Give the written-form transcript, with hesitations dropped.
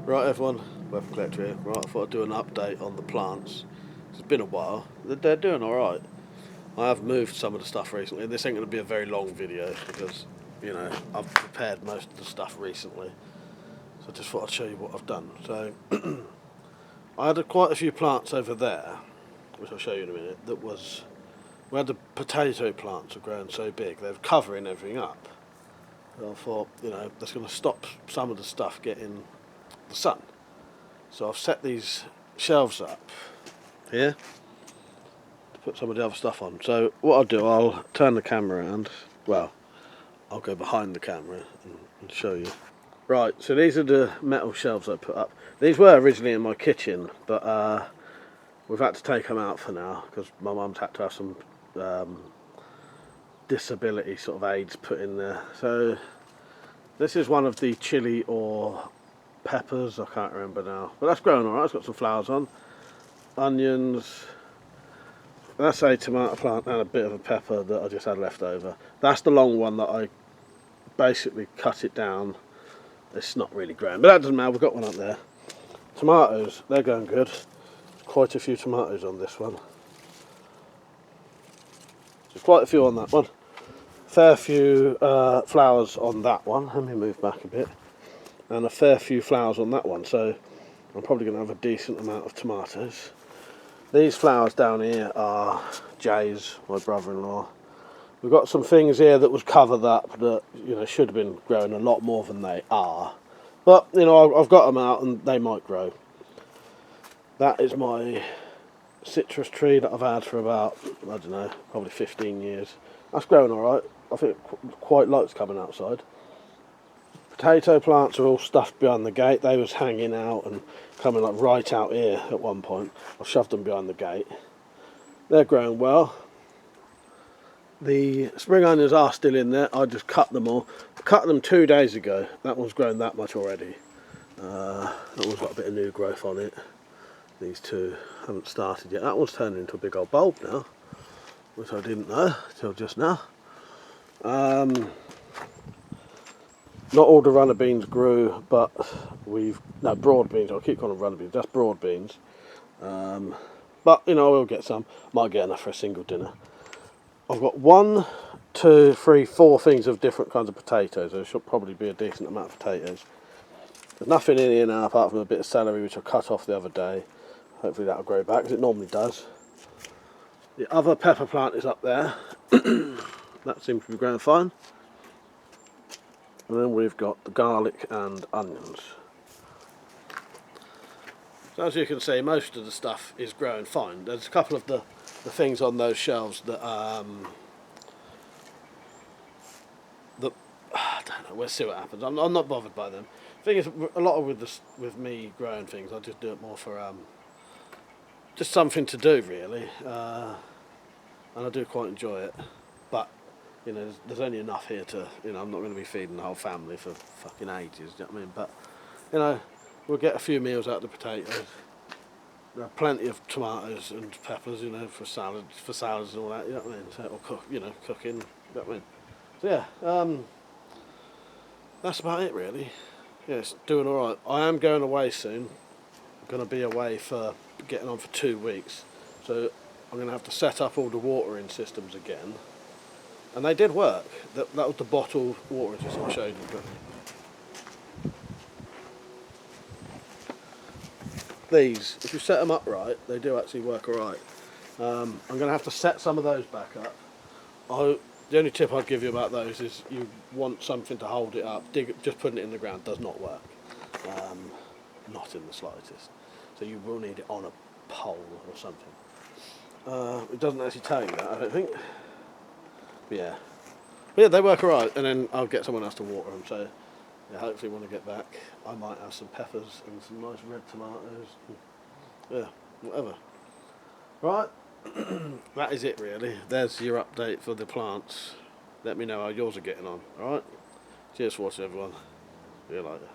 Right everyone, WeaponCollector here. Right, I thought I'd do an update on the plants. It's been a while. They're doing alright. I have moved some of the stuff recently. This ain't going to be a very long video because, I've prepared most of the stuff recently. So I just thought I'd show you what I've done. So, I had quite a few plants over there, which I'll show you in a minute, we had the potato plants are growing so big, they're covering everything up. So I thought, that's going to stop some of the stuff getting the sun. So I've set these shelves up here to put some of the other stuff on. So what I'll do, I'll turn the camera around. Well, I'll go behind the camera and show you. Right, so these are the metal shelves I put up. These were originally in my kitchen, but we've had to take them out for now because my mum's had to have some disability sort of aids put in there. So this is one of the chili or peppers, I can't remember now, but that's growing alright. It's got some flowers on, onions, that's a tomato plant and a bit of a pepper that I just had left over. That's the long one that I basically cut it down. It's not really growing, but that doesn't matter, we've got one up there. Tomatoes, they're going good. Quite a few tomatoes on this one. So quite a few on that one. Fair few flowers on that one. Let me move back a bit. And a fair few flowers on that one, so I'm probably going to have a decent amount of tomatoes. These flowers down here are Jay's, my brother-in-law. We've got some things here that was covered up that should have been growing a lot more than they are, but I've got them out and they might grow. That is my citrus tree that I've had for about, I don't know, probably 15 years. That's growing alright. I think it quite likes coming outside. Potato plants are all stuffed behind the gate. They was hanging out and coming like right out here at one point. I've shoved them behind the gate. They're growing well. The spring onions are still in there. I just cut them all. I cut them 2 days ago. That one's grown that much already. That one's got a bit of new growth on it. These two haven't started yet. That one's turned into a big old bulb now, which I didn't know till just now. Not all the runner beans grew, but broad beans, I'll keep calling them runner beans, that's broad beans. But, we'll get some, might get enough for a single dinner. I've got 1, 2, 3, 4 things of different kinds of potatoes. There should probably be a decent amount of potatoes. There's nothing in here now apart from a bit of celery which I cut off the other day. Hopefully that'll grow back, as it normally does. The other pepper plant is up there. That seems to be growing fine. And then we've got the garlic and onions. So as you can see, most of the stuff is growing fine. There's a couple of the things on those shelves that I don't know. We'll see what happens. I'm not bothered by them. Thing is, a lot of with me growing things, I just do it more for just something to do really, and I do quite enjoy it. But there's only enough here to, I'm not going to be feeding the whole family for fucking ages, do you know what I mean? But, we'll get a few meals out of the potatoes. There are plenty of tomatoes and peppers, for salads and all that, you know what I mean? So, or cooking, you know what I mean? So yeah, that's about it really. Yeah, it's doing alright. I am going away soon. I'm going to be away for getting on for 2 weeks. So I'm going to have to set up all the watering systems again. And they did work. That was the bottled watering system I showed you. But these, if you set them up right, they do actually work alright. I'm going to have to set some of those back up. The only tip I'd give you about those is you want something to hold it up. Just putting it in the ground does not work. Not in the slightest. So you will need it on a pole or something. It doesn't actually tell you that, I don't think. But yeah, they work alright, and then I'll get someone else to water them. So yeah, hopefully when I get back, I might have some peppers and some nice red tomatoes. Yeah, whatever. Right, that is it really. There's your update for the plants. Let me know how yours are getting on. Alright, cheers for watching everyone. See you later.